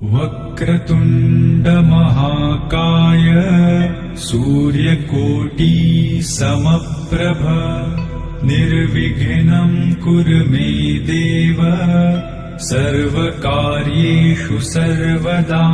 वक्रतुण्ड महाकाय सूर्यकोटि समप्रभ निर्विघ्नं कुरु मे देव सर्वकार्येषु सर्वदा।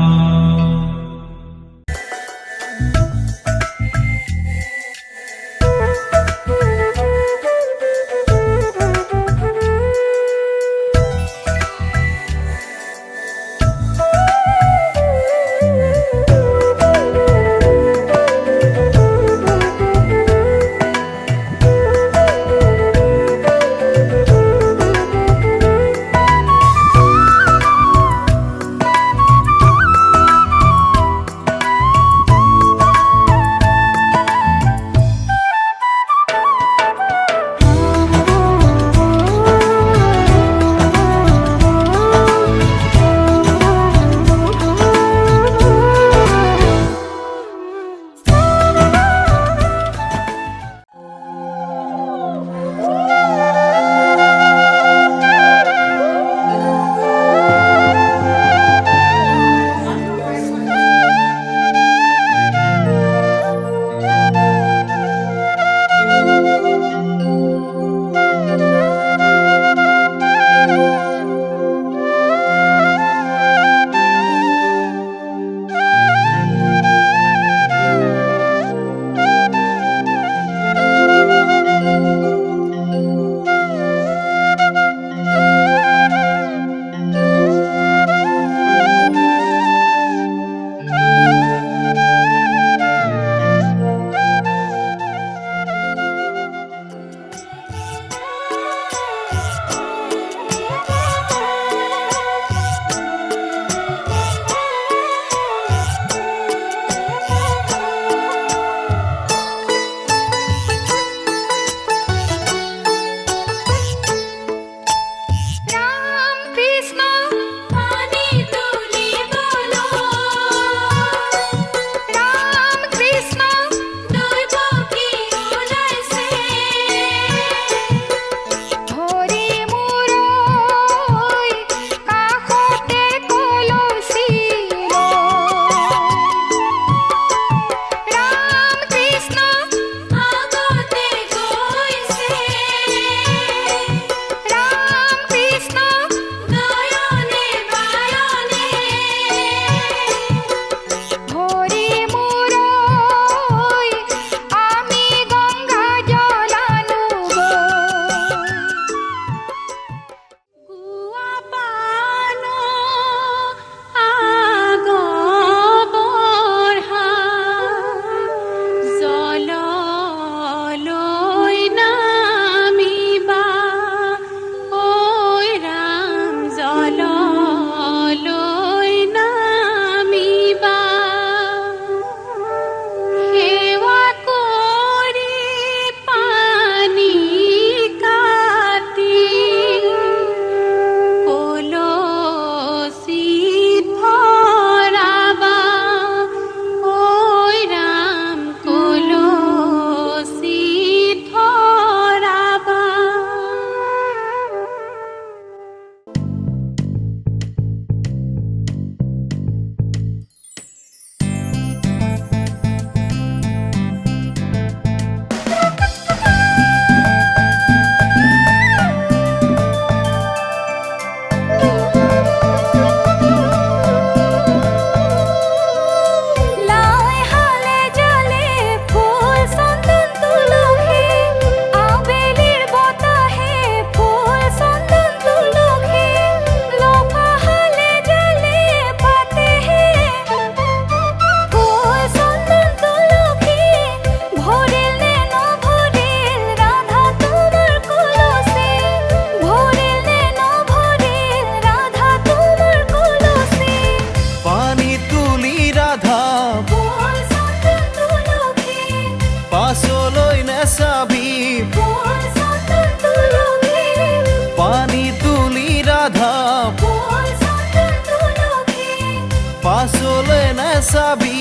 পাছলে নাচাবি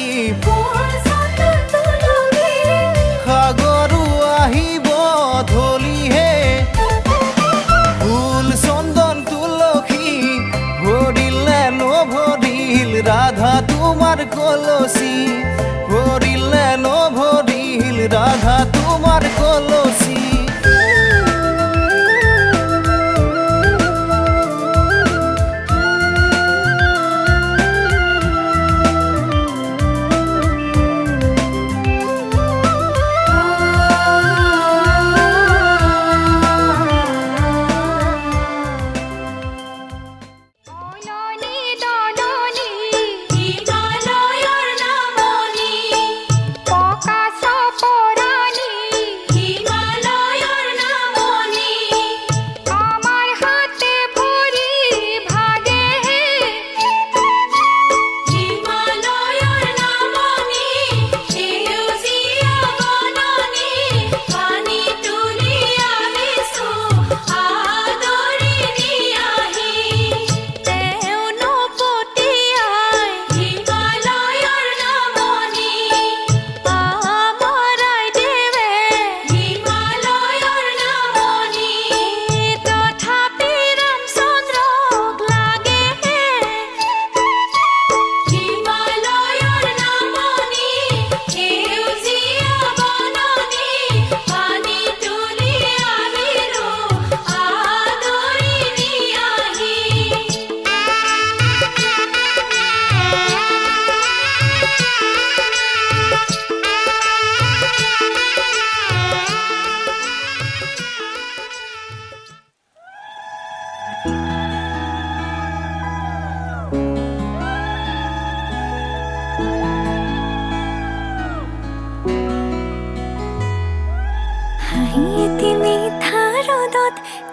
সাগৰো আহিব ধলিহে ফুল চন্দন তুলসী ভৰিলে নভৰিল তোমার কলসি ভরিলে নভরিল রাধা তোমার কলসি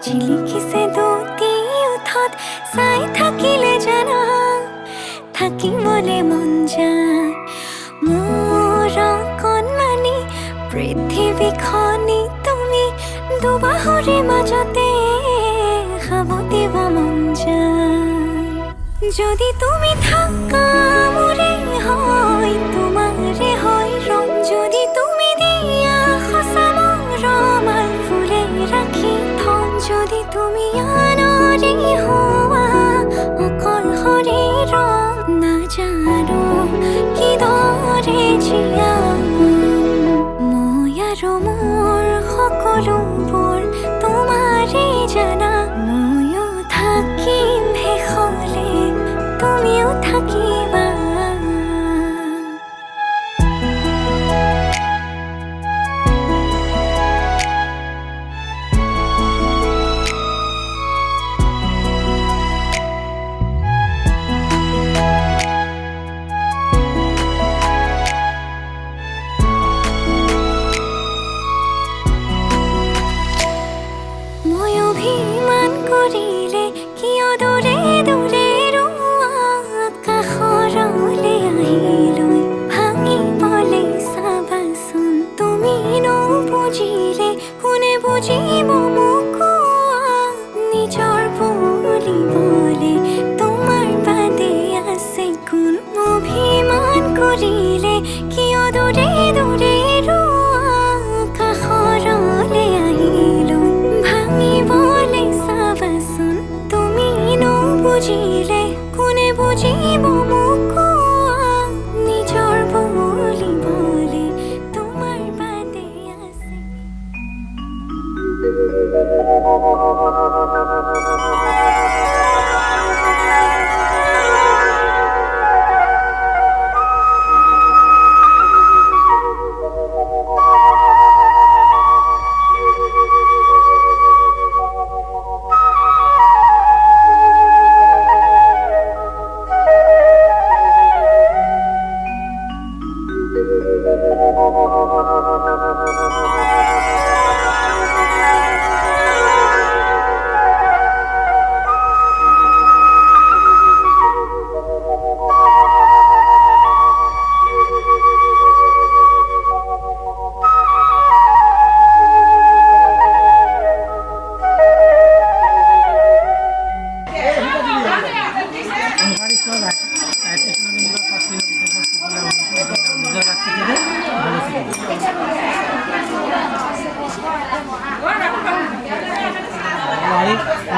চিলিকিছে দুটি উঠত চাই থাকিলে জানা থাকিবলে মন যায় মোৰ কণমানি পৃথিৱীখনি তুমি দুবাহুৰে মাজতে খাব দিব মন যায় যদি তুমি থাকা মোৰে হয় তোমাৰে হয় ৰং যদি তুমি দিয়া সঁচা মৰমাল ফুলে ৰাখি থম যদি তুমি আনৰে হোৱা অকল শৰীৰ নাজানো কিদৰে জীয়াম মই আৰু মোৰ সকলোবোৰ তোমাৰে জানা ময়ো থাকিম শেষলে তুমিও থাকিবা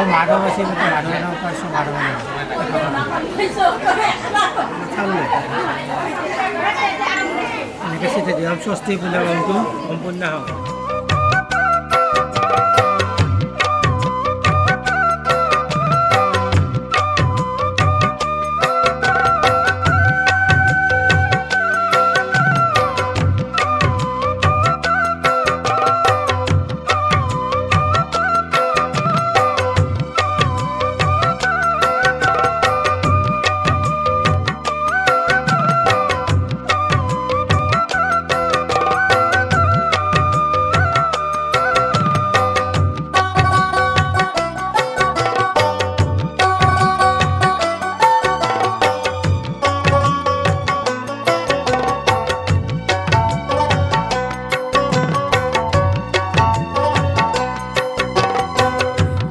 माधव চালে এনেকৈ চিঠি দিয়াম স্বস্তি পূৰ্ণাংগটো সম্পূৰ্ণ হওক।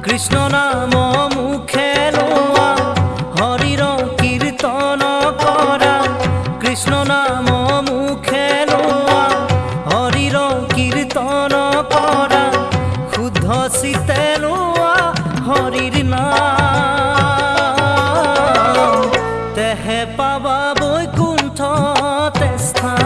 কৃষ্ণ নাম মুখে লোৱা হৰিৰ কীৰ্তন কৰা, কৃষ্ণ নাম মুখে লোৱা হৰিৰ কীৰ্তন কৰা, শুদ্ধ চিতে লোৱা হৰিৰ নাম, তেহে পাবা বৈকুণ্ঠতে স্থান।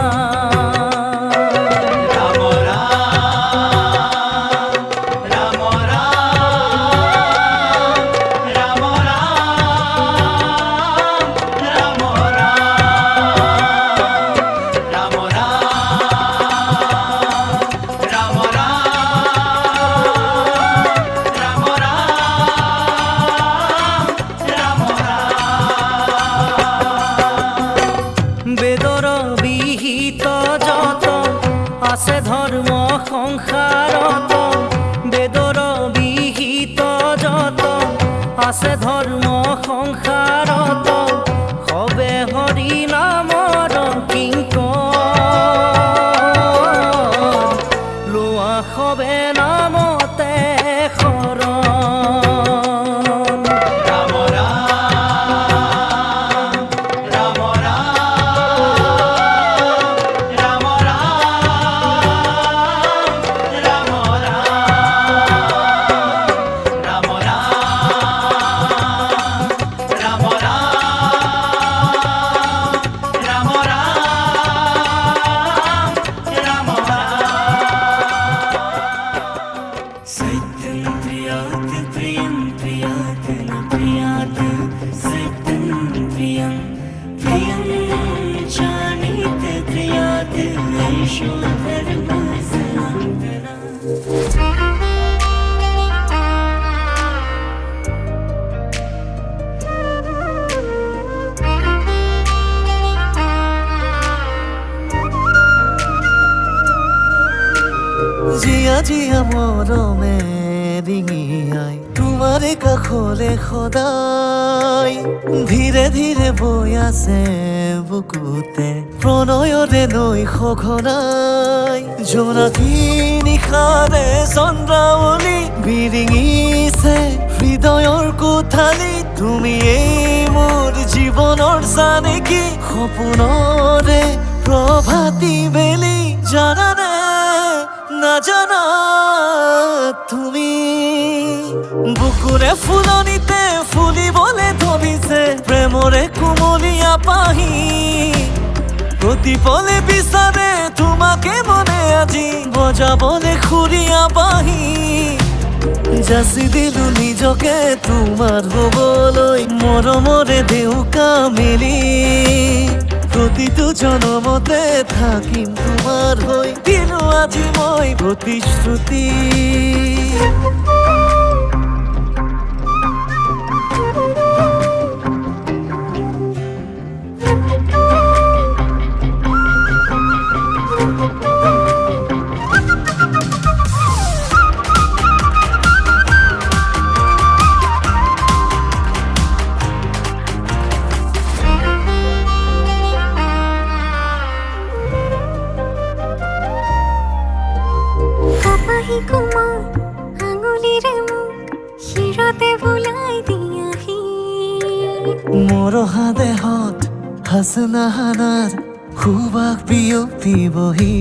বেদৰ বিহিত যত আছে ধৰ্ম সংসাৰত, বেদৰ বিহিত যত আছে ধৰ্ম সংসাৰত, সবে হৰি নামৰ কিংকৰ, লোৱা সবে নামতে শৰণ। জিয়া জিয়া মৰমে ৰিঙি আই তোমাৰে কাষলে সদায়, ধীৰে ধীৰে বৈ আছে বুকুতে প্ৰণয়ৰে নৈ সঘনাই, জোনাকী নিশাৰে চন্দ্ৰাৱলী বিৰিঙিছে হৃদয়ৰ কোঠালি, তুমি এই মোৰ জীৱনৰ চানেকি সপোনৰে প্ৰভাতী বেলি, জানানে নাজানা তুমি বুকুৰে ফুলনিতে ফুলিবলে ধৰিছে প্ৰেমৰে কুমলীয়া পাহি, প্ৰতিপলে বিচাৰে তোমাকে মনে আজি বজাবলে খুৰীয়া বাহি, যাচি দিলো নিজকে তোমাৰ হবলৈ মৰমৰে দেউকা মেলি, প্ৰতিটো জনমতে থাকিম তোমাৰ হৈ, দিলো আজি মই প্ৰতিশ্ৰুতি। কোমল আঙুলিৰে মোক শিৰতে বুলাই দিয়াহি, মৰহা দেহত হাসনাহানাৰ সুবাস বিয়পিবহি,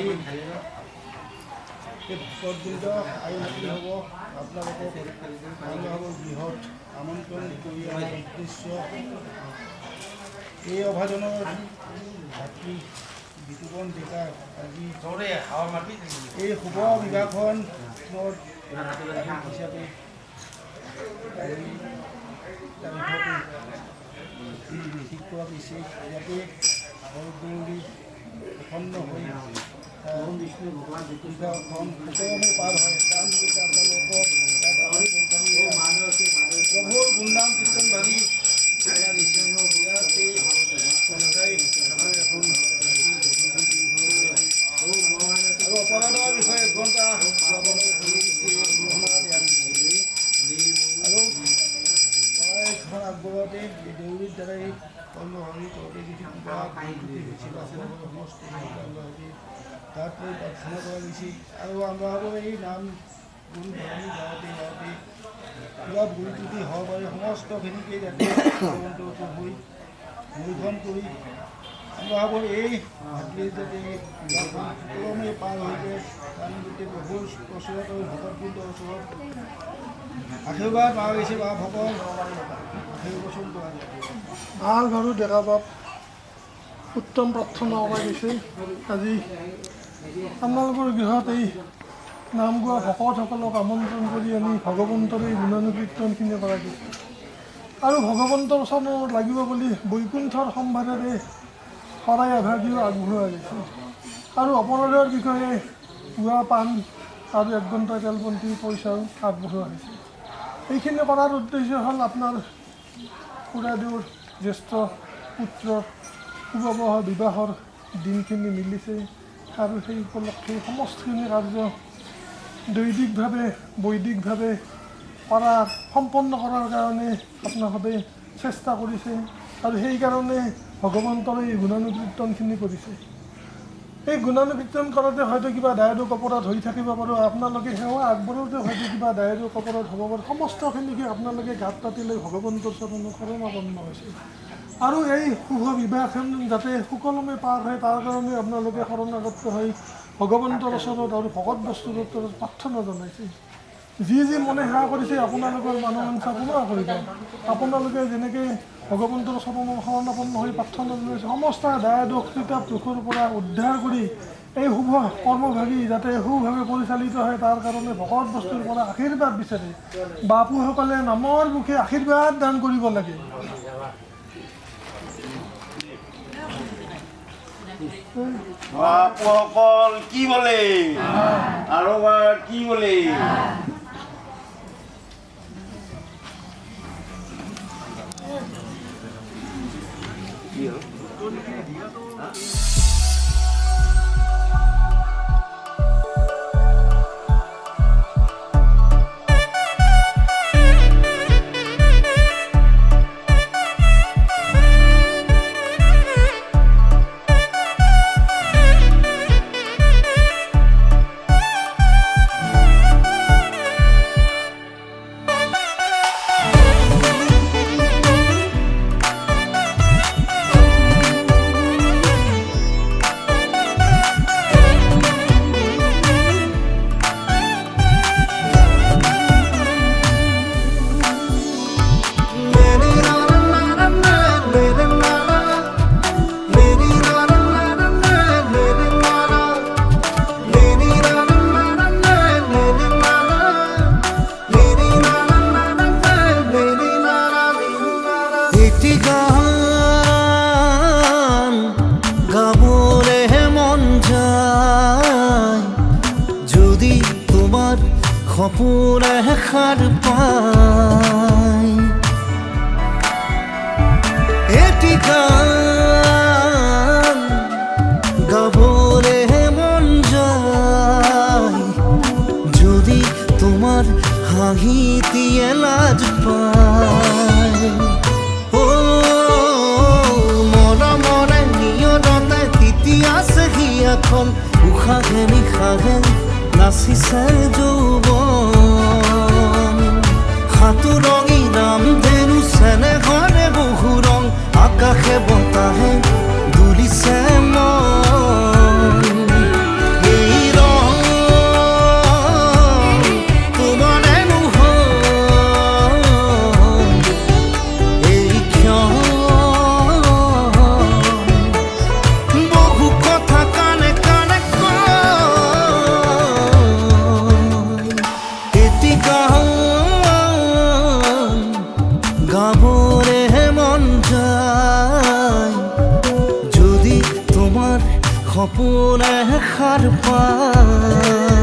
আজি এই ভকতবৃন্দ আৰু মাতৃ হ'ব আপোনালোকক ভাওনাভাৱৰ গৃহত আমন্ত্ৰণ কৰি অনাৰ উদ্দেশ্য এই অভাজনৰ ভাতৃ বিতুপন ডেকা আজি এই শুভ বিবাহখনত হিচাপে ঠিক কৰা গৈছে ইয়াতে বৰদৌলি প্ৰসন্ন হৈ বিষ্ণু ভগৱান বিবাহখন সুকলমে পাৰ হয় তাৰ নিমিত্তে আপোনালোকক প্ৰভুৰ গুণনাম কীৰ্তন বাজি আৰু অপৰাধৰ বিষয়ে ঘণ্টা আৰু আগবঢ়াতে দেউৰীৰ দ্বাৰাই কৰ্ম হৰি কৰোঁতে যিটো কিবা হৈছিল সমস্ত তাত লৈ প্ৰাৰ্থনা কৰা গৈছিল আৰু আমাৰ এই নাম গুৰু ধৰ্মী গাঁৱতে কিবা ভুল ত্ৰুটি হ'ব পাৰে সমস্তখিনিকে যাতে হৈ নিৰীক্ষণ কৰি আমাৰ এই ভাতৃৰ যাতে সুকলমে পাৰ হৈ যায় তাৰ নিমিত্তে প্ৰভুৰ ওচৰত আৰু ভকতবৃন্দৰ ওচৰত আশীৰ্বাদ মা গৈছে বা ভকত আশীৰ্বচন কৰা যায় ভাল বাৰু ডেকা বাপ উত্তম প্ৰাৰ্থনা কৰা গৈছে আজি আপোনালোকৰ গৃহত এই নাম গোৱা ভকতসকলক আমন্ত্ৰণ কৰি আনি ভগৱন্তৰ এই গুণানুকীৰ্তনখিনি কৰা গৈছে আৰু ভগৱন্তৰ চৰণত লাগিব বুলি বৈকুণ্ঠৰ সম্ভাৰেৰে শৰাই এভাগিও আগবঢ়োৱা গৈছে আৰু অপৰাধৰ বিষয়ে পুৱা পাণ আৰু 1 ঘণ্টা তেলপন্থী পইচাও আগবঢ়োৱা হৈছে এইখিনি কৰাৰ উদ্দেশ্য হ'ল আপোনাৰ খুৰাদেউৰ জ্যেষ্ঠ পুত্ৰৰ শুভবহ বিবাহৰ দিনখিনি মিলিছে আৰু সেই উপলক্ষে সমস্তখিনি কাৰ্য দৈবিকভাৱে বৈদিকভাৱে সম্পন্ন কৰাৰ কাৰণে আপোনালোকে চেষ্টা কৰিছে আৰু সেইকাৰণে ভগৱন্তৰ এই গুণানুকীৰ্তনখিনি কৰিছে এই গুণানুকীৰ্তন কৰোঁতে হয়তো কিবা দায়দোষ অপৰাধ হৈ থাকিব পাৰোঁ আপোনালোকে সেৱা আগবঢ়াওঁতে হয়তো কিবা দায়দোষ অপৰাধ হ'ব পাৰে সমস্তখিনিকে আপোনালোকে গাত পাতি লৈ ভগৱন্তৰ চৰণত শৰণাপন্ন হৈছে আৰু এই শুভ বিবাহখন যাতে সুকলমে পাৰ হয় তাৰ কাৰণে আপোনালোকে শৰণাগত হৈ ভগৱন্তৰ ওচৰত আৰু ভকত বস্তুৰ ওচৰত প্ৰাৰ্থনা জনাইছে যি মনে সেৱা কৰিছে আপোনালোকৰ মানৱাঞ্ছা পূৰা কৰিব আপোনালোকে যেনেকৈ ভগৱন্তৰ চৰণত শৰণাপন্ন হৈ প্ৰাৰ্থনা জনাইছে সমস্ত দায়দোষ কিতাপ দুখৰ পৰা উদ্ধাৰ কৰি এই শুভ কৰ্মভাগী যাতে সুভাৱে পৰিচালিত হয় তাৰ কাৰণে ভকত বস্তুৰ পৰা আশীৰ্বাদ বিচাৰে বাপুসকলে নামৰ মুখে আশীৰ্বাদ দান কৰিব লাগে বাপুসকল কি বলে আৰু কি বলে সপোন এষাৰ পাই এটি গান গাবলৈ মন যায় যদি তোমাৰ হাঁহিটিয়ে লাজ পায় মৰমৰে নিয়ৰতে তিতিয়া চেহি এখন উশাহে নিশাহে নাচিছে যৌৱন সাঁতোৰঙি ৰাম ধেনু চেনেহৰে বহু ৰং আকাশে বতাহে দুলিছে মন কৰে মন যায় যদি তোমাৰ খপৰে খাৰ পায়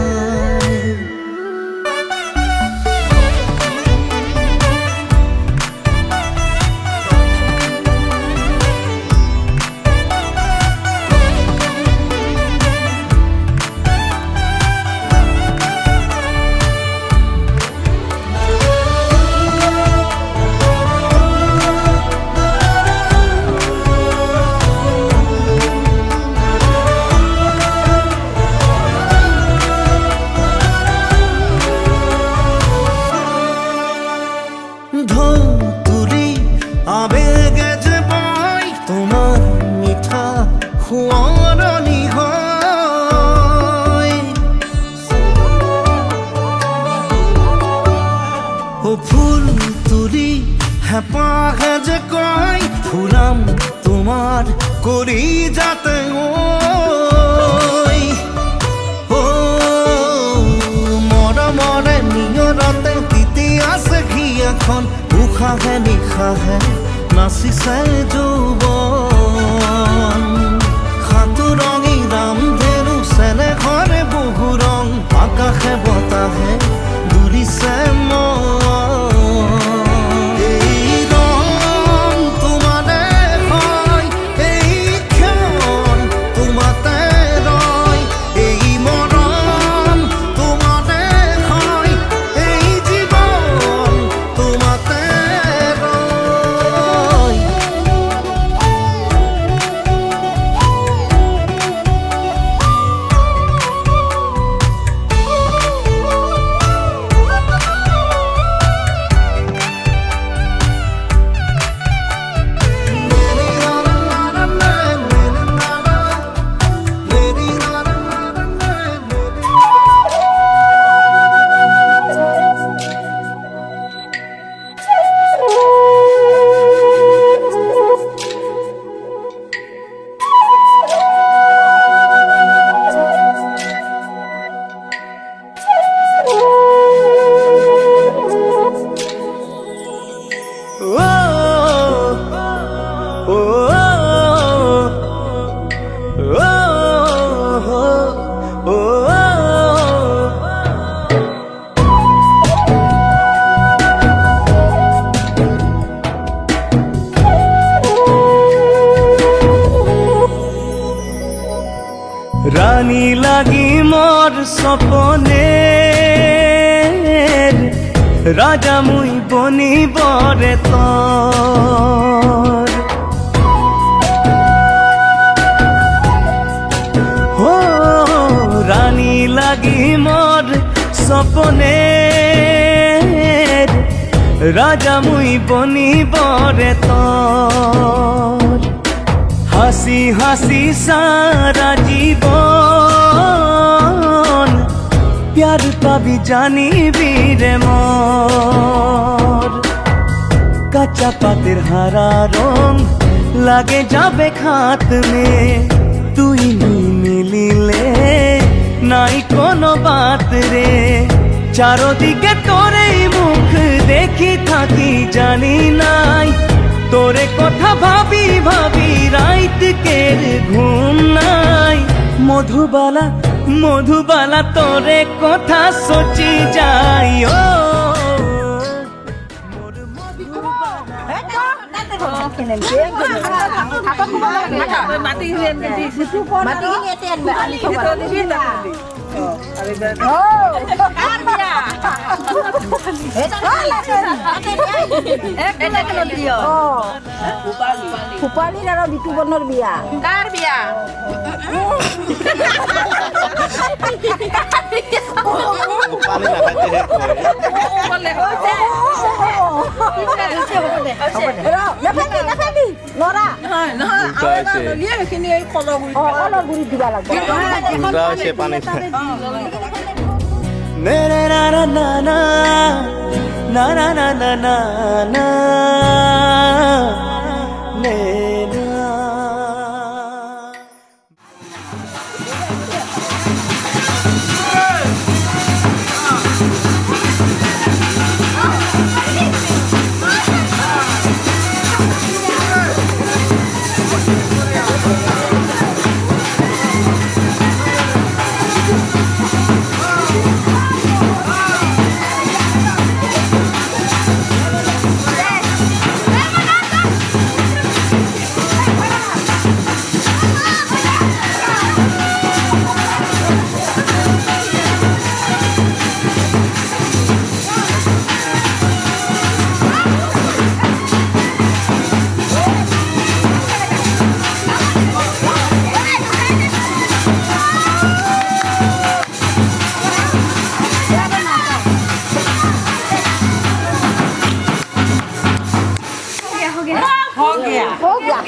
ঢৌ তুলি আবেগে যে বয় তোমাৰ মিঠা সোঁৱৰণি হয় ও ফুল তুলি হেঁপাহে যে কয় ফুলাম তোমাৰ কৰি যাতে ঐ মৰমৰে নিয়ৰতে তিতি আছে এখন উশাহে নিশাহে নাচিছে যৌৱন সাঁতোৰঙি ৰামধেনু চেনেহৰে বহু ৰং আকাশে বতাহে দুলিছে এই ৰং তোমাৰে হয় এই ক্ষণ তোমাতে ৰয় এই মৰম তোমাৰে হয় এই জীৱন তোমাতে ৰয় রানী লাগি মোর সপনের রাজা মুই বনিবরে তোর হো রানী লাগি মোর সপনের রাজা মুই বনিবরে তোর হাসি হাসি সারা জীবন প্যার পাবি জানিবি রে মোর কাঁচা পাতের হারা রং লাগে যাবে খাত মে তুই মিলিলে নাই কোনো বাত রে চারদিকে তোরেই মুখ দেখি থাকি জানি নাই তোরে কথা ভাবি ভাবি রাইত কের ঘুম নাই মধুবালা মধুবালা তোরে কথা সোচি যাই ও মোর ফুপালিৰ আৰু বিতুপনৰ বিয়া কাৰ বিয়া हो गया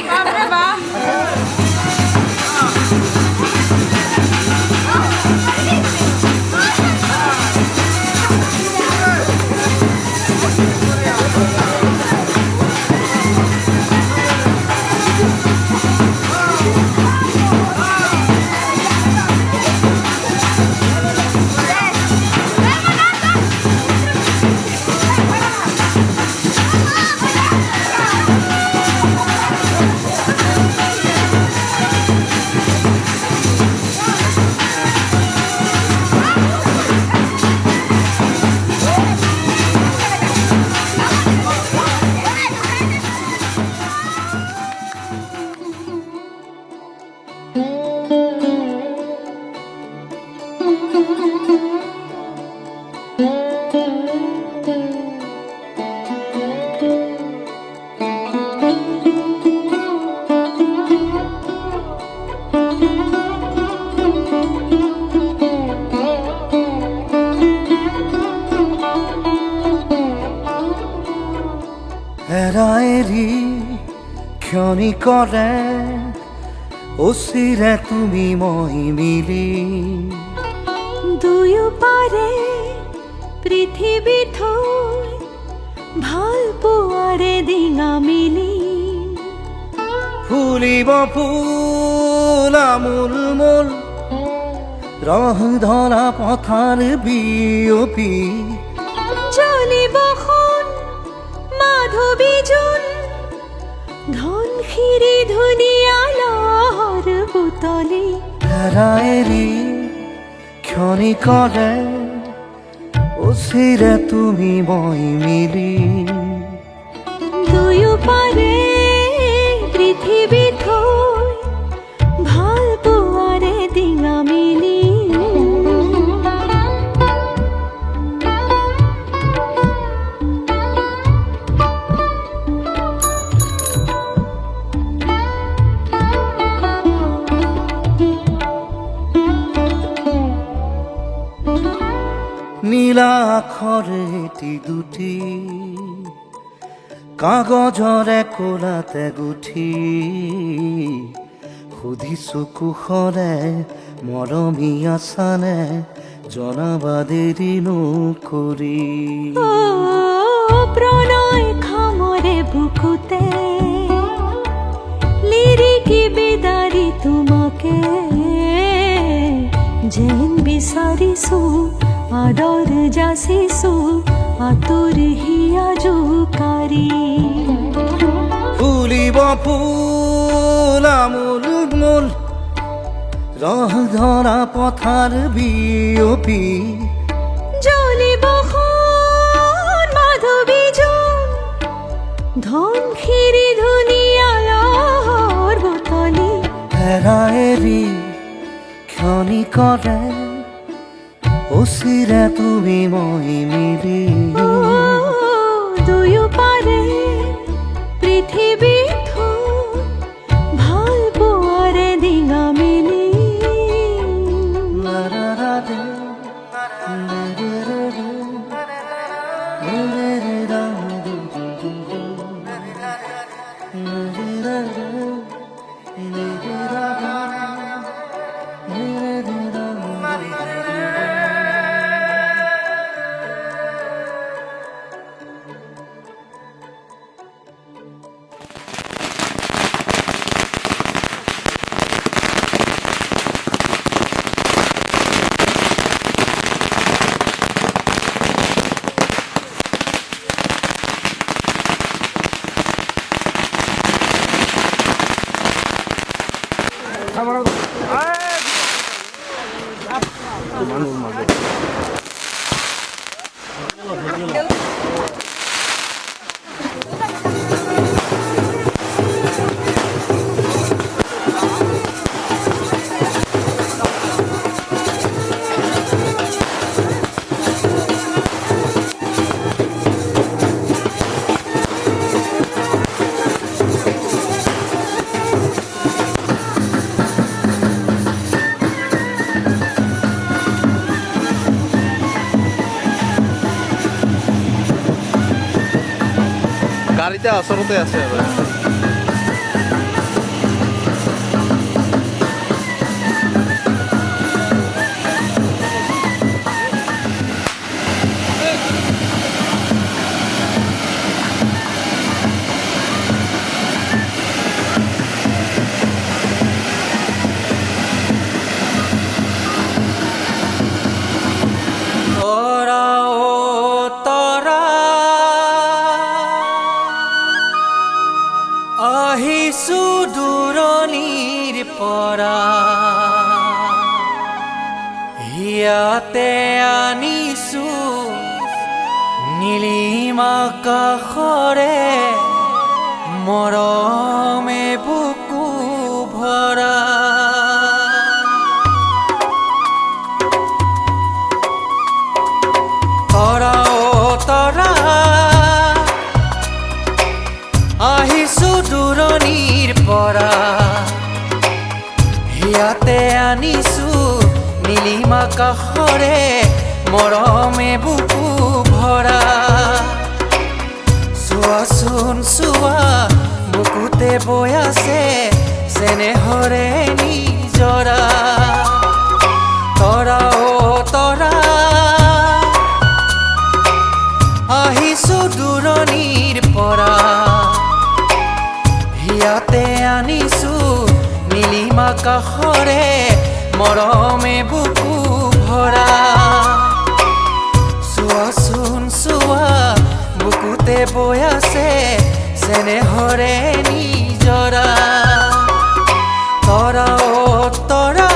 এৰাএৰি ক্ষণি কৰে অচিৰে তুমি মই মিলি দুয়ো পাৰে পৃথিৱী থৈ ভাল পোৱাৰে ডিঙা মিলি ফুলিব ফুল আমোল মোল ৰহ ধৰা পথাৰ বিয়পি জ্বলিব সোণ মাধৱী জোন ধনশিৰি ধুনীয়া লহৰ বুটলি এৰাএৰি ক্ষণি কৰে অচিৰে তুমি মই মিলি দুয়ো পাৰে পৃথিৱী থৈ ভাল পোৱাৰে ডিঙা মিলি নীলা আখৰে এটি দুটি কাগজৰে কোলাতে গুঠি সুধিছো কুশলে মৰমী আছানে জনাবা দেৰি নকৰি প্ৰণয় খামৰে বুকুতে লিৰিকি বিদাৰি তোমাকে যেন বিচাৰিছো আদৰ যাচিছো আতুৰ হিয়া জোকাৰি ফুলিব ফুল আমোল মোল ৰহ ধৰা পথাৰ বিয়পি জ্বলিব সোণ মাধৱী জোন ধনশিৰি ধুনীয়া লহৰ বুটলি এৰাএৰি ক্ষণি কৰে অচিৰে তুমি মই মিলি দুয়ো পাৰে পৃথিৱী থৈ ভাল পোৱাৰে ডিঙা মিলি লাৰাৰাৰে, এতিয়া আচলতে আছে আৰু আহিছো দূৰণিৰ পৰা হিয়াতে আনিছো নীলিমা কাষৰে মৰমে বুকু ভৰা তৰা অ তৰা আহিছো দূৰণিৰ পৰা হিয়াতে আনিছো নীলিমা কাষৰে মৰমে বুকু ভৰা চোৱাচোন চোৱা বুকুতে বৈ আছে চেনেহৰে নিজৰা তৰা অ তৰা আহিছো দূৰণিৰ পৰা হিয়াতে আনিছো নীলিমা কাষৰে মৰমে বুকু ভৰা চোৱাচোন চোৱা বুকুতে বৈ আছে চেনেহৰে নিজৰা তৰা অ তৰা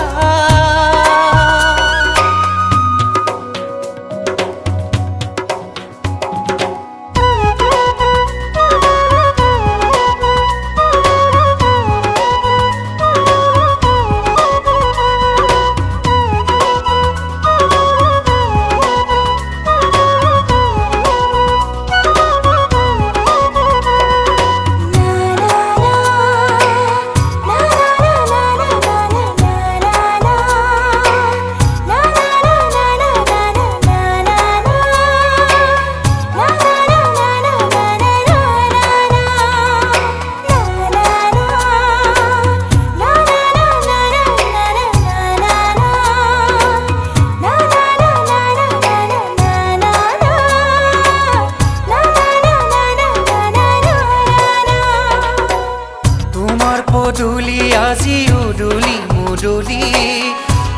পদূলি আজি উদুলি মুদুলি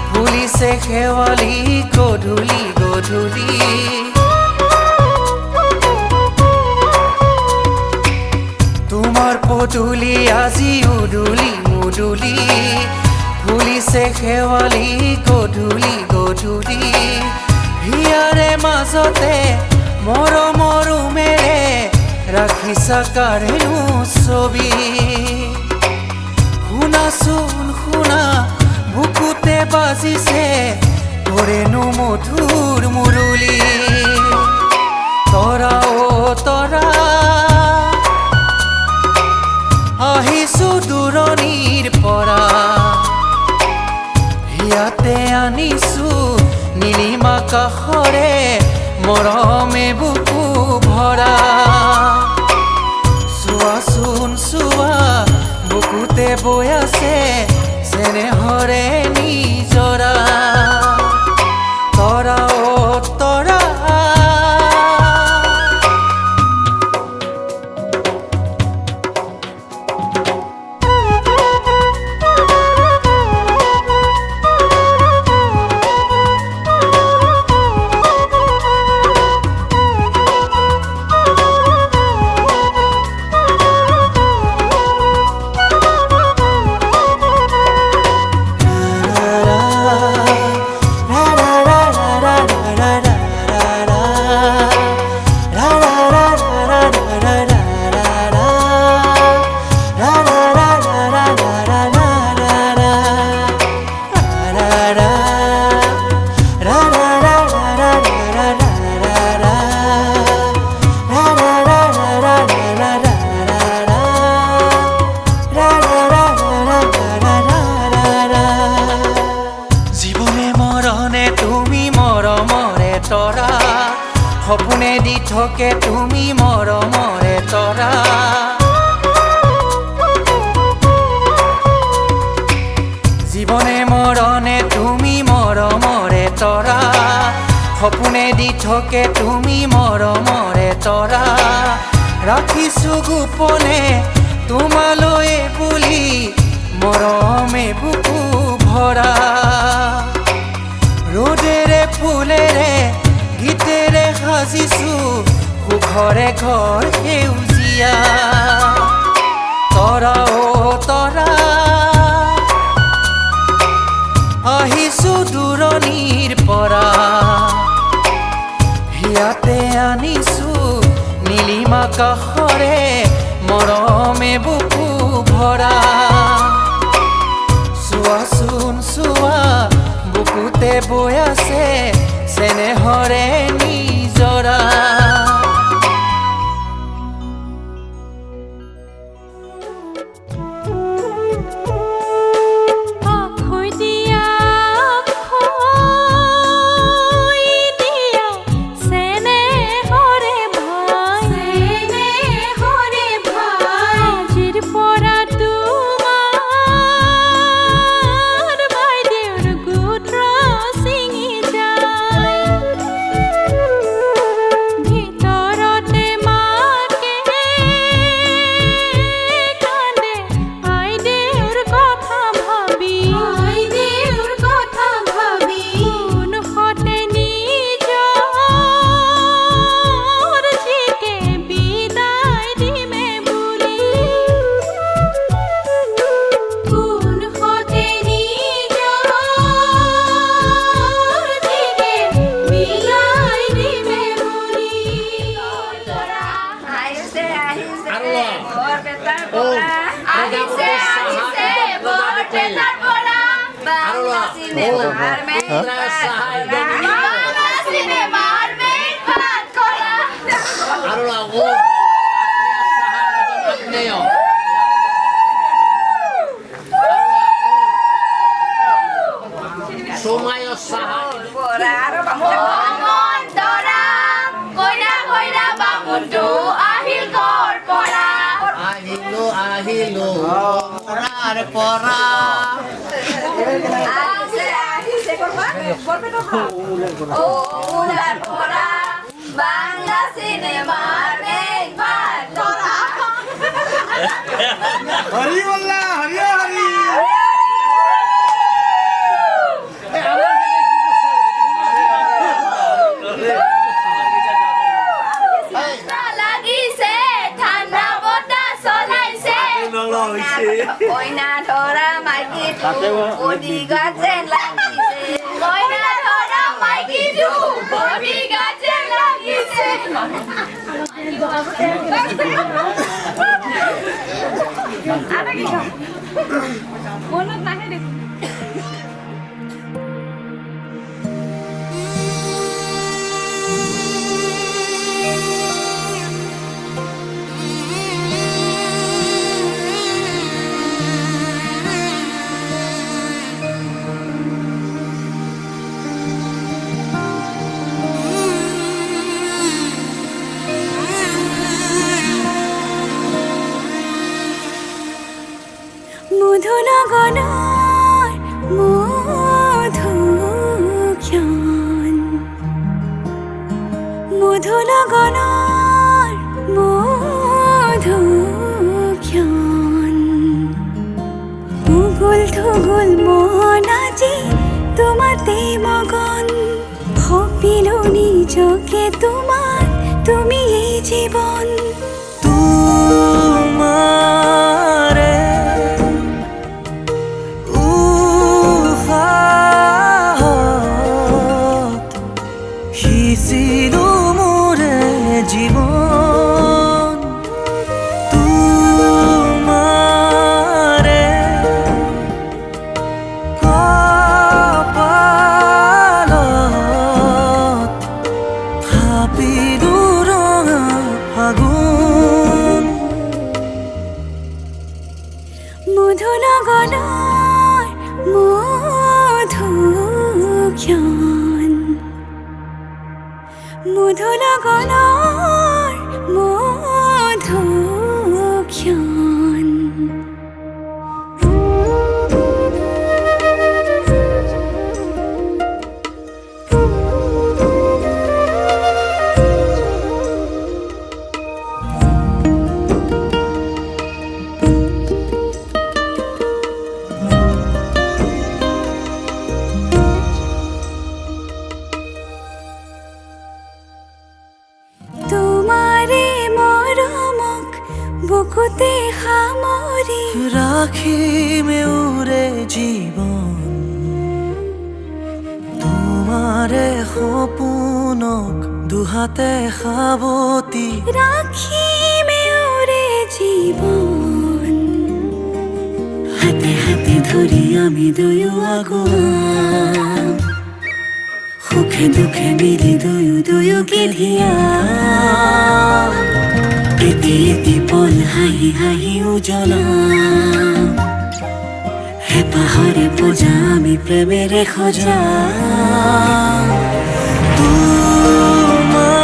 ফুলিছে শেৱালি গধূলি গধূলি তোমাৰ পদূলি আজি উদুলি মুদুলি ফুলিছে শেৱালি গধূলি গধূলি হিয়াৰে মাজতে মৰমৰ উমেৰে ৰাখিছা কাৰেনো ছবি শুনাচোন শুনা বুকুতে বাজিছে তোৰেনো মধুৰ মুৰলী তৰা অ তৰা আহিছো দূৰণিৰ পৰা হিয়াতে আনিছো নীলিমা কাষৰে মৰমে বুকু ভৰা চোৱাচোন চোৱা বুকুতে বৈ আছে চেনেহৰে নিজৰা তৰা অ তৰা সপোনে দি থাকে তুমি মৰমৰে তৰা সপোনে দি থাকে তুমি মৰমৰে তৰা ৰাখিছো গোপনে তোমালৈ বুলি মৰমে বুকু ভৰা ৰ'দেৰে ফুলেৰে গীতেৰে সাজিছো সুখৰে ঘৰ সেউজীয়া তৰা অ তৰা আহিছো দূৰণিৰ পৰা হিয়াতে আনিছো নীলিম আকাশৰে মৰমে বুকু ভৰা চোৱাচোন চোৱা বুকুতে বৈ আছে চেনেহৰে নিজৰা বাংলা সিনেমাৰ হৰি বল্লা হৰি হৰি লাগিছে ঠাণ্ডা বতাহ চলাইছে কইনা ধৰা মাইকীটো বডিগাৰ্ড যেন লাগিছে কইনা ধৰা মাইকীটো বডিগাৰ্ড যেন লাগিছে মনত নাহে দেখোন মধুনগনৰ মধুক্ষণ মধুনগনৰ মধুক্ষণ উগুল থুগুল মন আজি তোমাতে মগন ভাবিলো নিজকে তোমাৰ তুমি এই জীবন মধুনগনৰ মধুক্ষণ মধুনগনৰ মধুক্ষণ সামৰি ৰাখিমে উৰে জীৱন তোমাৰে সপোনক দুহাতে সাৱতি ৰাখিমে উৰে জীৱন হাতে হাতে ধৰি আমি দুয়ো আগুৱাম সুখে দুখে মিলি দুয়োকে ধিয়াম এটি এটি পল হাঁহি হাঁহি উজ্বলাম হেঁপাহৰে পূজা আমি প্ৰেমেৰে সজাম তোমাৰে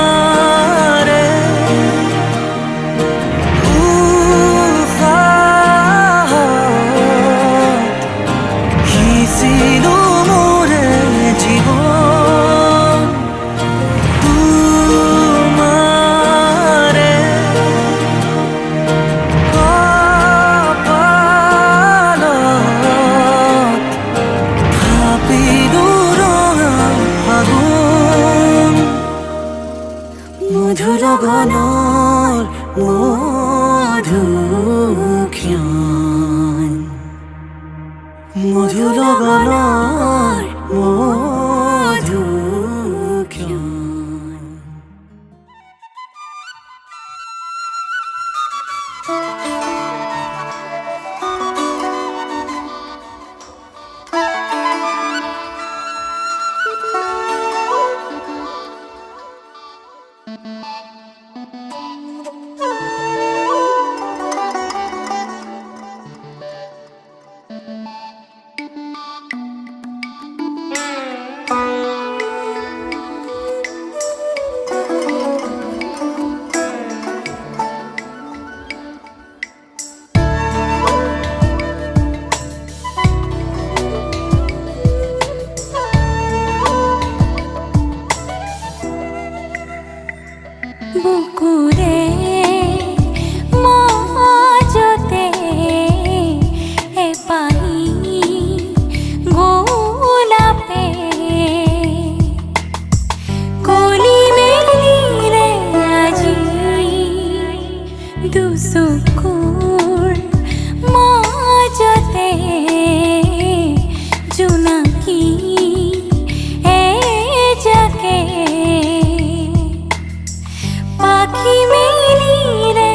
উশাহত সিঁচিলো মোৰে জীৱন তোমাৰে কপালত থাপিলো ৰঙা ফাগুন মধুৰ গণৰ মধুক্ষণ মধুৰ গণৰ মধুক্ষণ বুকুৰে মাজতে এপাহি গোলাপে কলি মেলিলে আজি দুচকুৰ মাজতে জোনাকী এজাকে পাখি মেলিলে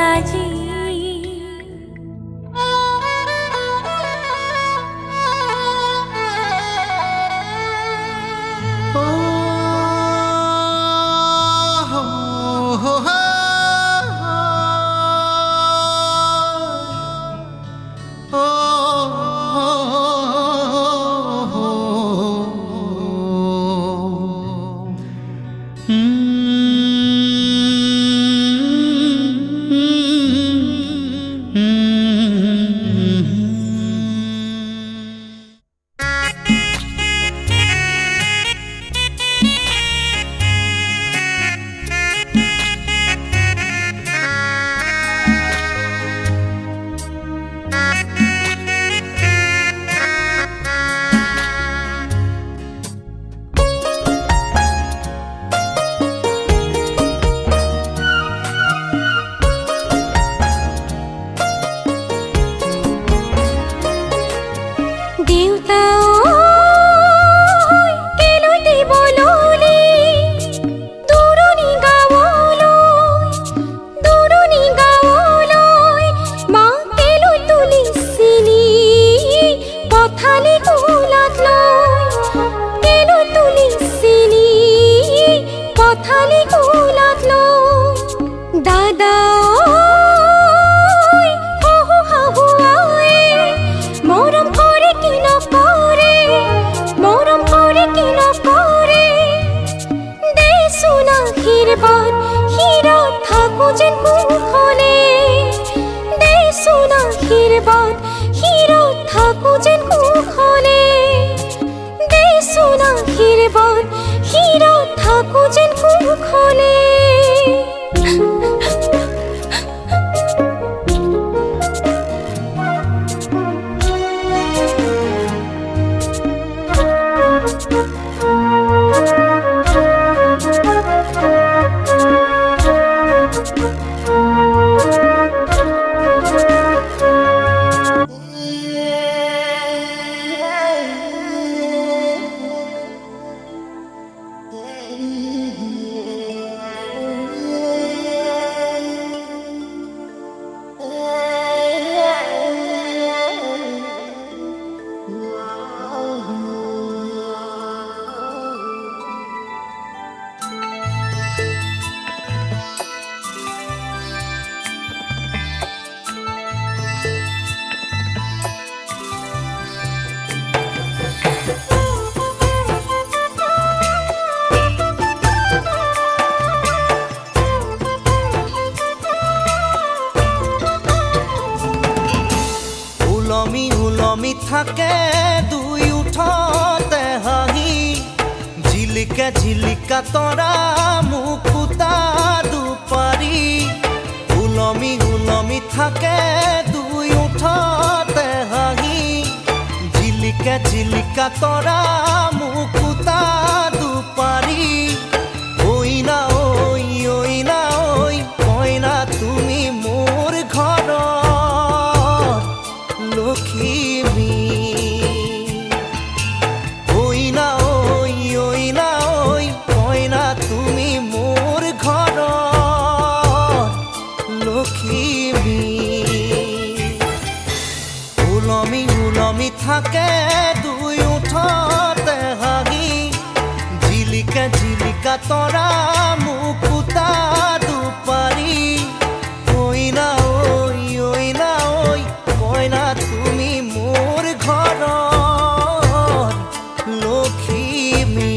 আজি ওলমি থাকে দুই উঠতে হাঁহি ঝিলিকা ঝিলিকা তৰা মুকুতা দুপাৰি ওলমি ওলমি থাকে দুই উঠতে হাঁহি ঝিলিকা ঝিলিকা তৰা মুকুতা দুপাৰি ঐ না ঐ কইনা তুমি মোৰ ঘৰৰ লখিমী ঐ না ঐ কইনা তুমি মোৰ ঘৰৰ লখিমী ওলমি ওলমি থাকে দুই উঠতে হাঁহি ঝিলিকা ঝিলিকা তৰা মুকুতা দুপাৰি ঐ না ঐ কইনা তুমি মোৰ ঘৰৰ লখিমী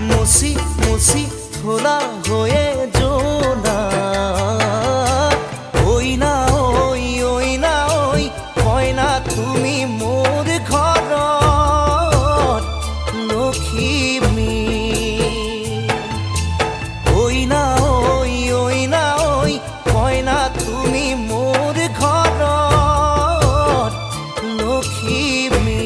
মুচি মুচি থোলা হয়ে জোনা ঐ না ঐ কইনা তুমি মোৰ ঘৰৰ লখিমী ঐ না ঐ কইনা তুমি মোৰ ঘৰৰ লখিমী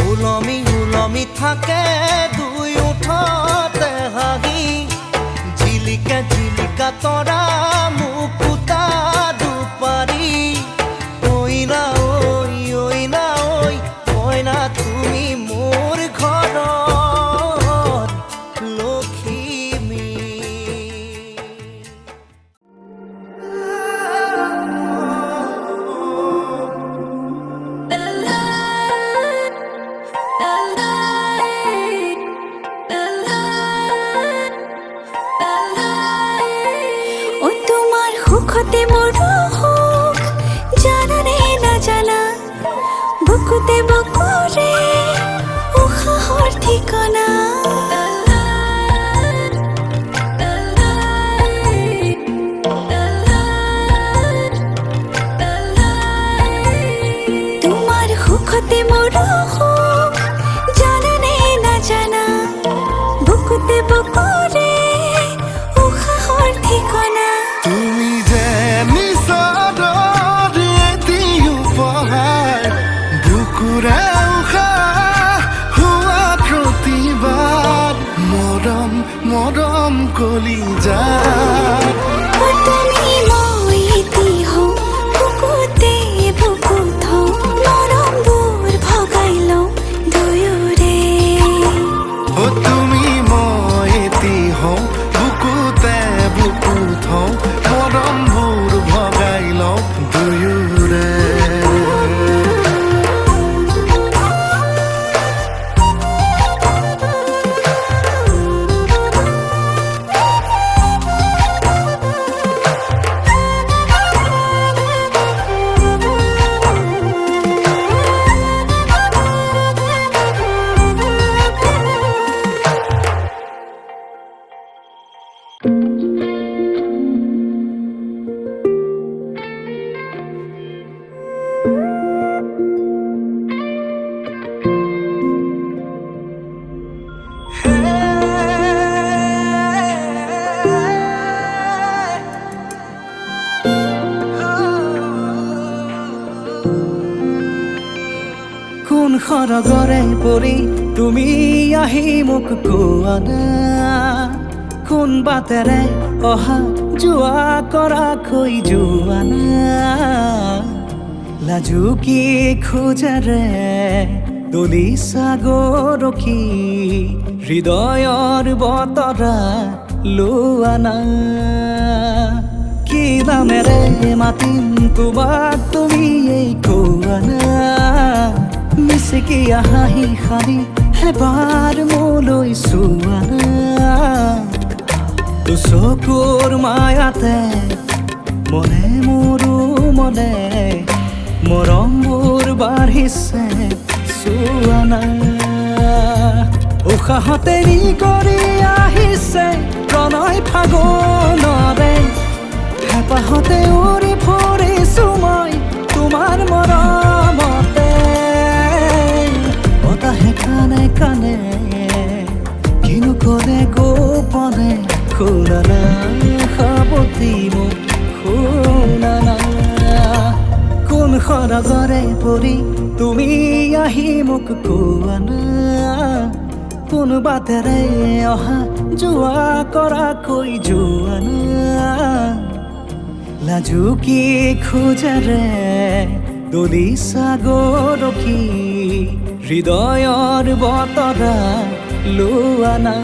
ওলমি ওলমি থাকে দুই উঠতে হাঁহি ঝিলিকা ঝিলিকা তৰা মুকুতা দুপাৰি ঐ না ঐ কইনা তুমি মোৰ ঘৰৰ লখিমী ও তোমাৰ সুখতে মোৰ সুখ জানানে নাজানা বুকুতে বুকুৰে উশাহৰ ঠিকনা তোমাৰ সুখতে মোৰ সুখ জানানে নাজানা বুকুতে বুকুৰে উশাহৰ ঠিকনা তুমি যে নিচাৰ এটি উপহাৰ বুকুৰে উশাহ হোৱা প্ৰতিবাদ মৰম মৰম কলিজাত ও তুমি মই এটি হওঁ বুকুতে বুকুত হওঁ মৰমবোৰ ভগাই লওঁ দুয়োৰে ও তুমি মই এটি হওঁ বুকুতে বুকুত হওঁ মৰমবোৰ ভগাই লওঁ দুয়োৰে কোন সৰগৰে পৰি তুমি আহি মোক কোৱা না কোন বাটেৰে অহা যোৱা কৰাকৈ যোৱা না লাজু কি খোজেৰে দলি সাগৰখি হৃদয়ৰ বতৰা লোৱা না কি নামেৰে মাতিম তোমাক তুমি এই কোৱা না মিচিকি হাঁহি হাঁহি এবাৰ মোলৈ চোৱা না চকুৰ মায়াতে মনে মোৰো মনে মৰমবোৰ বাঢ়িছে চোৱা না উশাহতে নি কৰি আহিছে প্ৰণয় ফাগুনৰে হেঁপাহতে উৰি ফুৰিছো মই তোমাৰ মৰমতে বতাহে কানে কানে কিনো ক'লে গোপনে শুনা না সাৱতি মোক শুনা না কোন সৰগৰে পৰি তুমি আহি মোক কোৱা না কোন বাটেৰে অহা যোৱা কৰাকৈ যোৱা না লাজু কি খোজেৰে দলি সাগৰখি হৃদয়ৰ বতৰা লোৱা না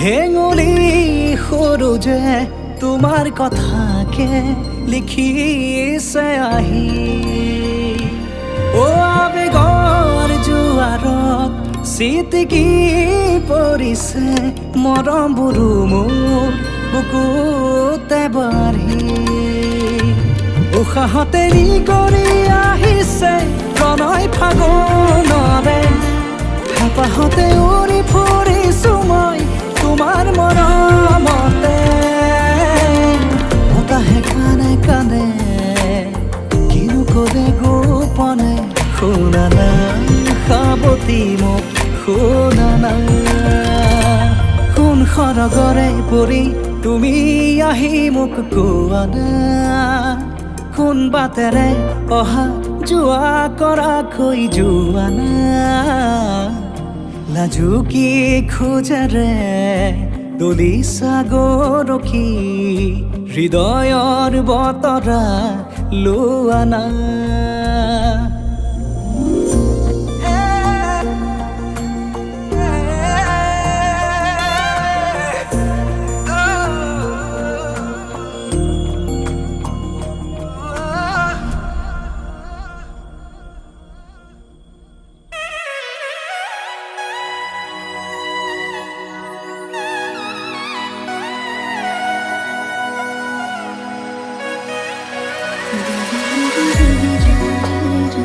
হেঙুলি সৰু যে তোমাৰ কথাকে লিখিছে আহি আবেগৰ জোৱাৰত চিটিকি পৰিছে মৰমবোৰো মোৰ বুকুতে বাঢ়ি উশাহতে নি কৰি আহিছে প্ৰণয় ফাগুনৰে হেঁপাহতে উৰি ফুৰিছো মই তোমাৰ মৰমতে বতাহে কানে কানে কিনো ক'লে গোপনে শুনা না সাৱতি মোক শুনা না কোন সৰগৰে পৰি তুমি আহি মোক কোৱা না কোন বাটেৰে অহা যোৱা কৰাকৈ যোৱা না লাজু কি খোজেৰে দলি সাগৰখি হৃদয়ৰ বতৰা লোৱা না do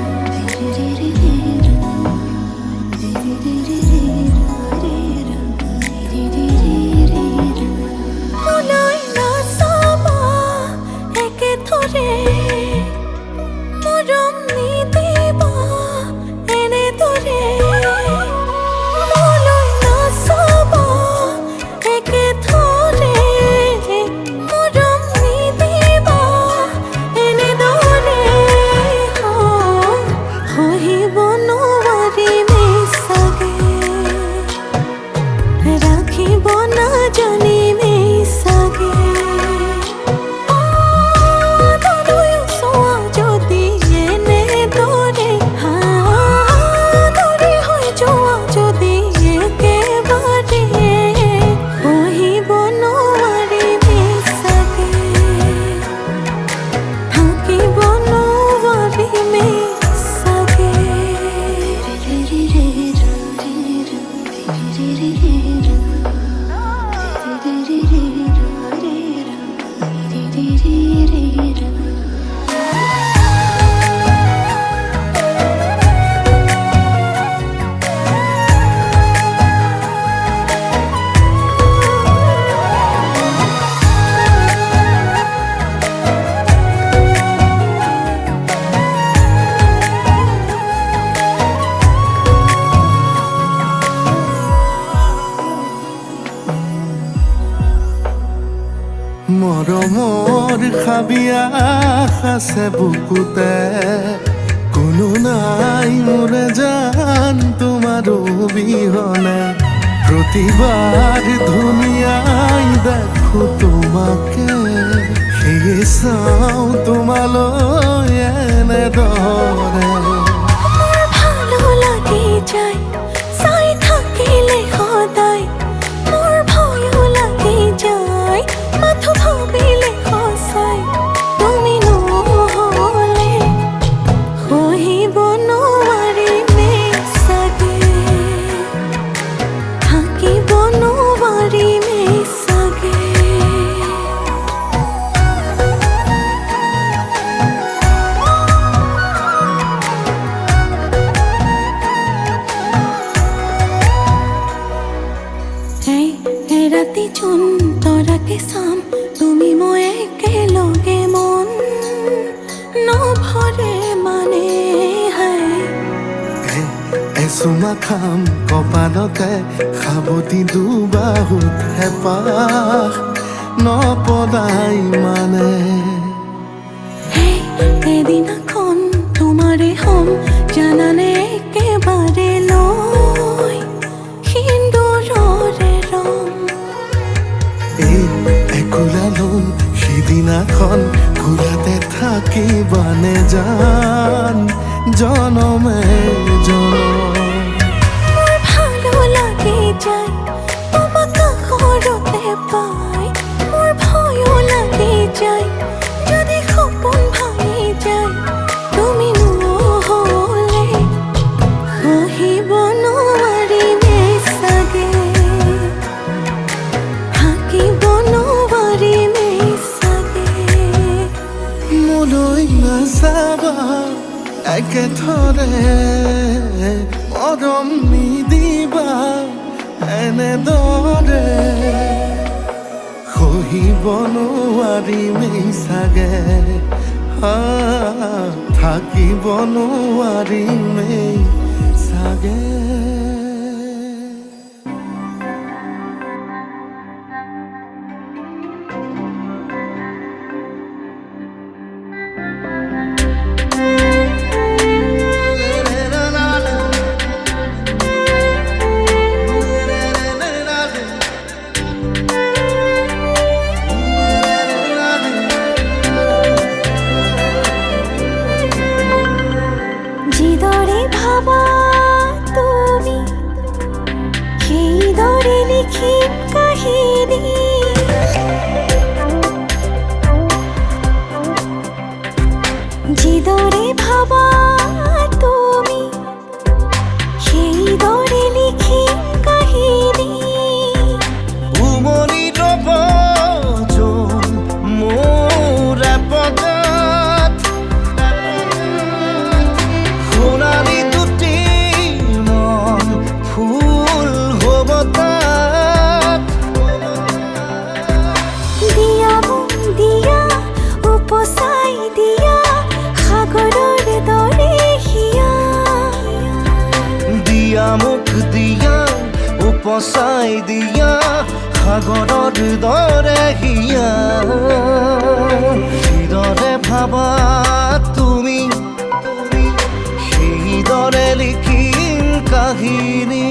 মৰমৰ খাবিয়াস আছে বুকুতে কোনো নাই মোৰে জান তোমাৰ অবিহনে প্ৰতিবাৰ ধুনীয়াই দেখো তোমাকে সেয়ে চাওঁ তোমালৈ এনেদৰে মোৰ ভালো লাগি যায় চাই থাকিলে সদায় মোৰ ভয়ো লাগি যায় মাথো ভাবিলে সঁচাই তুমি নহ'লে সহিব নোৱাৰিমে চাগে থাকিব নোৱাৰিমে চাগে এই ৰাতি চোন তৰাকে চাম তুমি মই একেলগে মন নভৰে মানে এচুমা খাম কপালতে সাৱটি দুবাহুত হেঁপাহ নপদাই মানে এদিনাখন তোমাৰে হ'ম জানানে একেবাৰে লৈ সিন্দুৰৰে ৰং এই একোলা লম সিদিনাখন কোলাতে থাকিবানে জান জনমে জনম মোৰ ভালো লাগি যায় তোমাক কাষৰতে পাই মোৰ ভয়ো লাগি যায় যদি সপোন ভাঙি যায় তুমি নহ'লে সহিব নোৱাৰিমে চাগে থাকিব নোৱাৰিমে চাগে মোলৈ নাযাবা একেথৰে মৰম নিদিবা এনেদৰে সহিব নোৱাৰিমেই চাগে থাকিব নোৱাৰিমেই চাগে যিদৰে ভাবা তুমি সেইদৰে লিখিম কাহিনী যিদৰে ভাবা তুমি সেইদৰে লিখিম কাহিনী উমনি ৰব যোন মোৰ পদত সোণালী দুটি মন ফুল হ'ব তাত দিয়া মোক দিয়া উপচাই দিয়া সাগৰৰ দৰে হিয়া দিয়া মোক দিয়া উপচাই দিয়া সাগৰৰ দৰে হিয়া যিদৰে ভাবা তুমি সেইদৰে লিখিম কাহিনী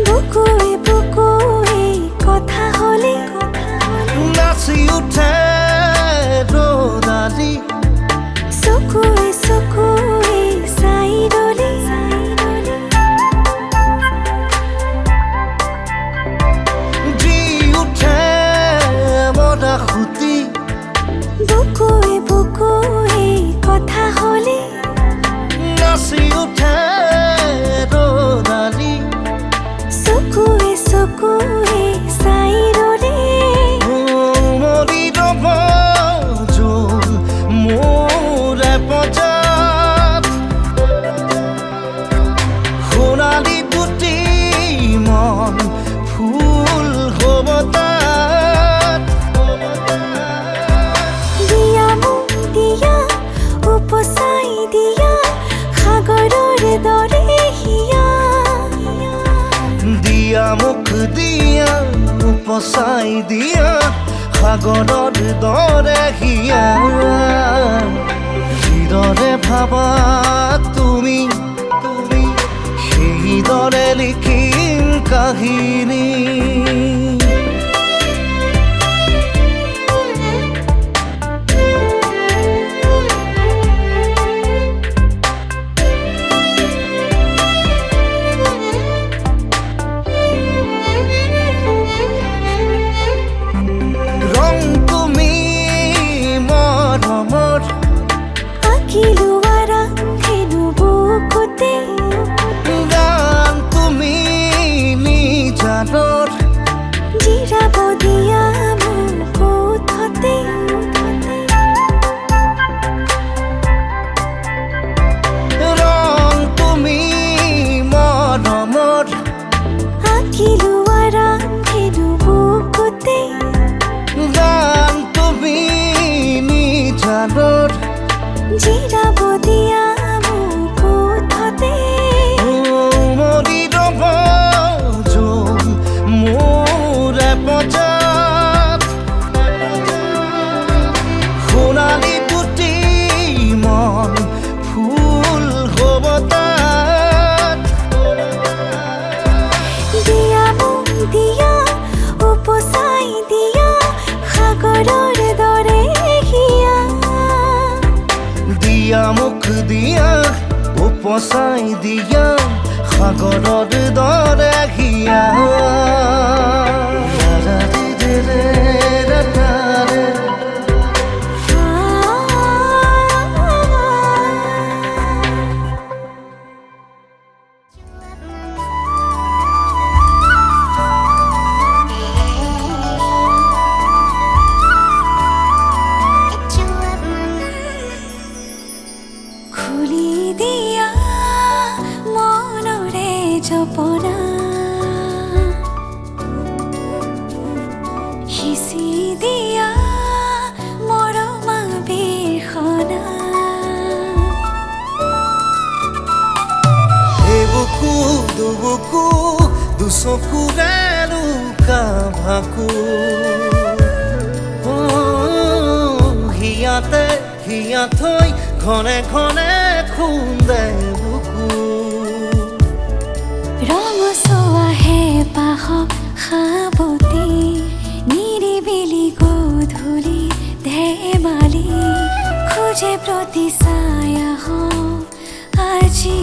বুকুৱে বুকুৱে কথা হ'লে নাচি উঠে ৰ'দালি চকুৱে চকুৱে চাই ৰ'লে জি উঠে মৰা খুটি বুকুৱে বুকুৱে কথা হ'লে নাচি দিয়া উপচাই দিয়া সাগৰৰ দৰে হিয়া যিদৰে ভাবা তুমি তুমি সেইদৰে লিখিম কাহিনী আঁকিলো আৰাম হেনো বুকুতে গান তুমি নিজানৰ জিৰাব দিয়া মোক ওঠতে ৰং তুমি মৰমৰ আঁকিলো আৰাম হেনো বুকুতে গান তুমি নিজানৰ জিৰাব দিয়া মোক ওঠতে মৰি ৰব যোন মোৰে পজাত সোণালী দুটি মন ফুল হ'ব তাত দিয়া মোক দিয়া উপচাই দিয়া সাগৰৰ দৰে হিয়া দিয়া মুখ দিয়া উপচাই দিয়া সাগৰৰ দৰে হিয়া খুলি দিয়া মনৰে জপনা সিঁচি দিয়া মৰমা বিৰখনা এবুকু দুবুকু দুচকুৰে লুকা ভাকু হিয়াতে হিয়া থৈ ঘনে ঘনে খুন্দে বুকু ৰঙচুৱাহে পাহক সাৱতি নিৰিবিলি গধূলি ধেমালি খোজে প্ৰতি ছায়া আজি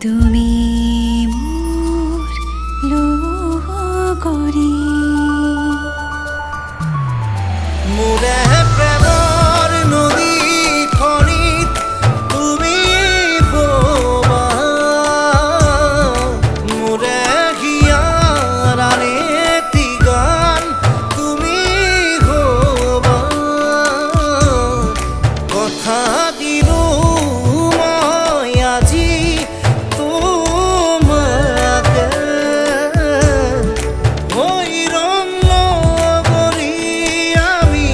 তুমি মোৰ লগৰী মোৰে প্ৰেমৰ নদীখনিত তুমি ববা মোৰে হিয়াৰ আনেটি গান তুমি হবা কথা দিলো মই আজি তোমাকে হৈৰম লগৰী আমি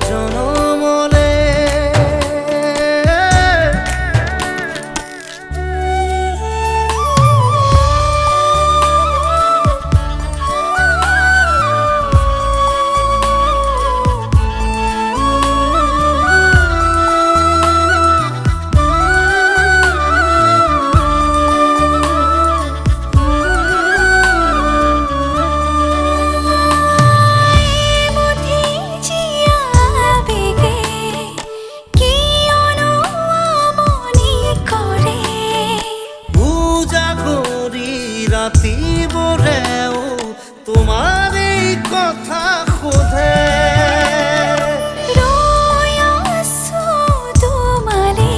জনমলে মুঠি জীয়া বেগে কিয়নো আমনি কৰে পূজা কৰি ৰাতিবোৰেও তোমাৰ এই কথা সোধে ৰৈ আছো তোমালে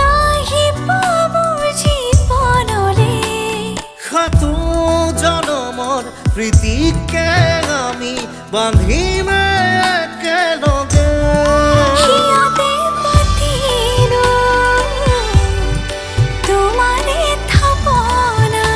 আহিব মোৰ জীৱনলে সাতো জনমৰ প্ৰীতিকে আমি বান্ধিম একেলগে সিহঁতে পাতিলো তোমাৰে থাপনা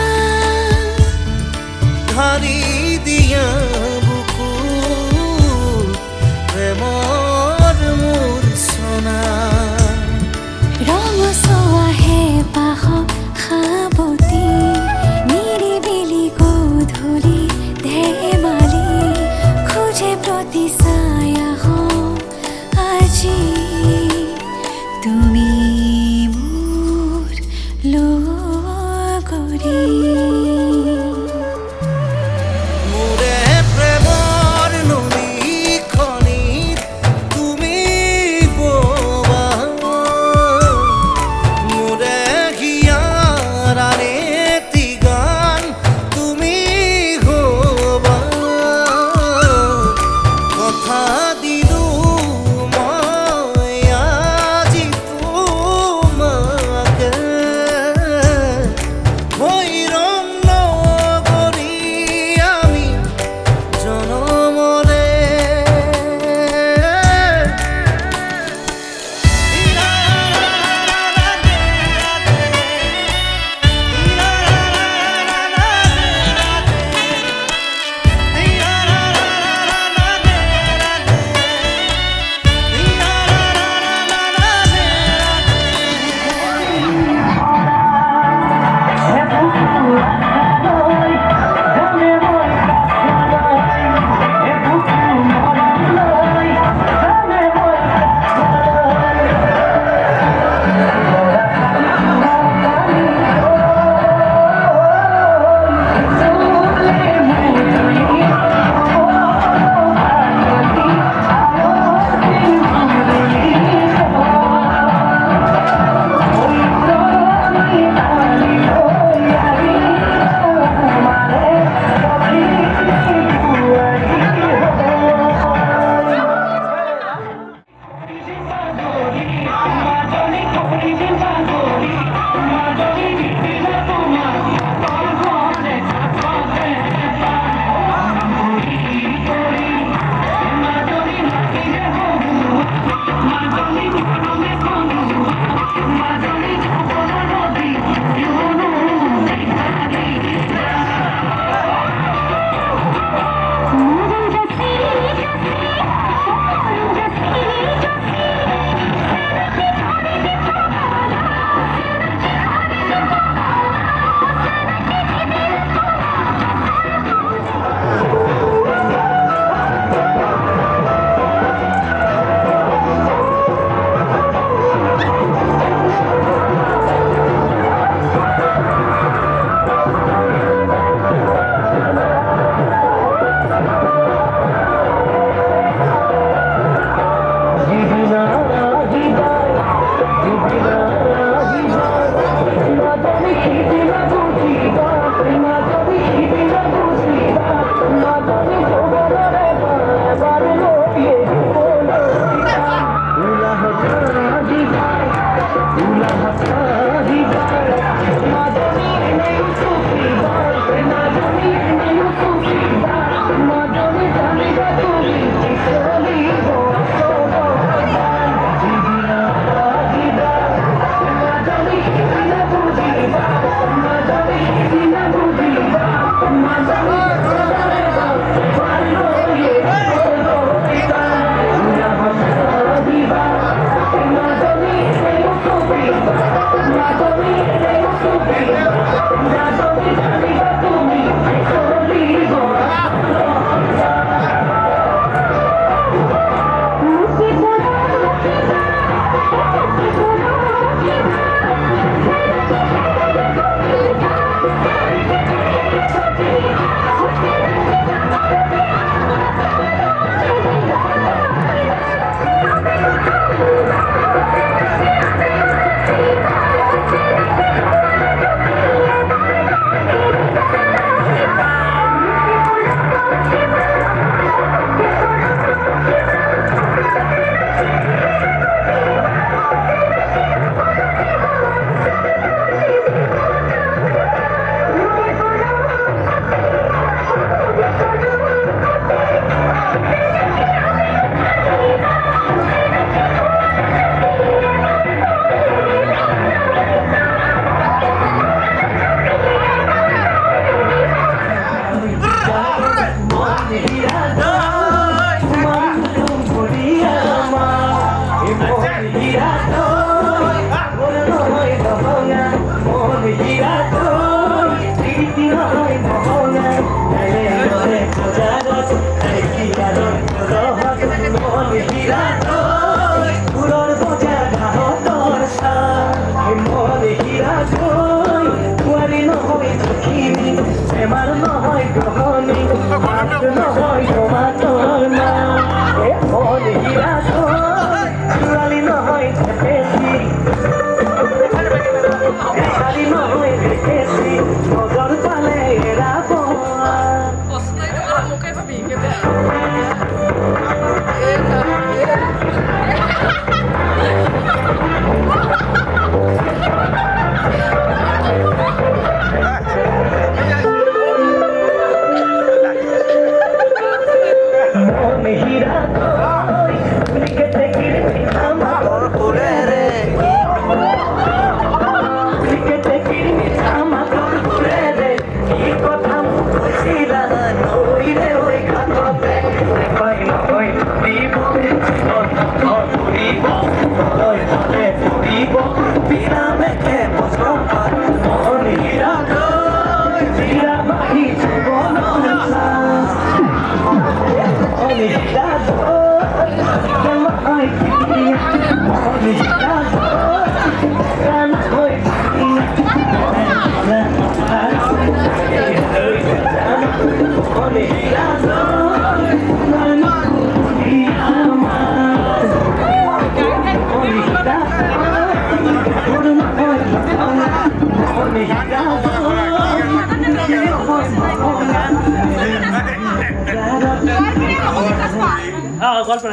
গল্প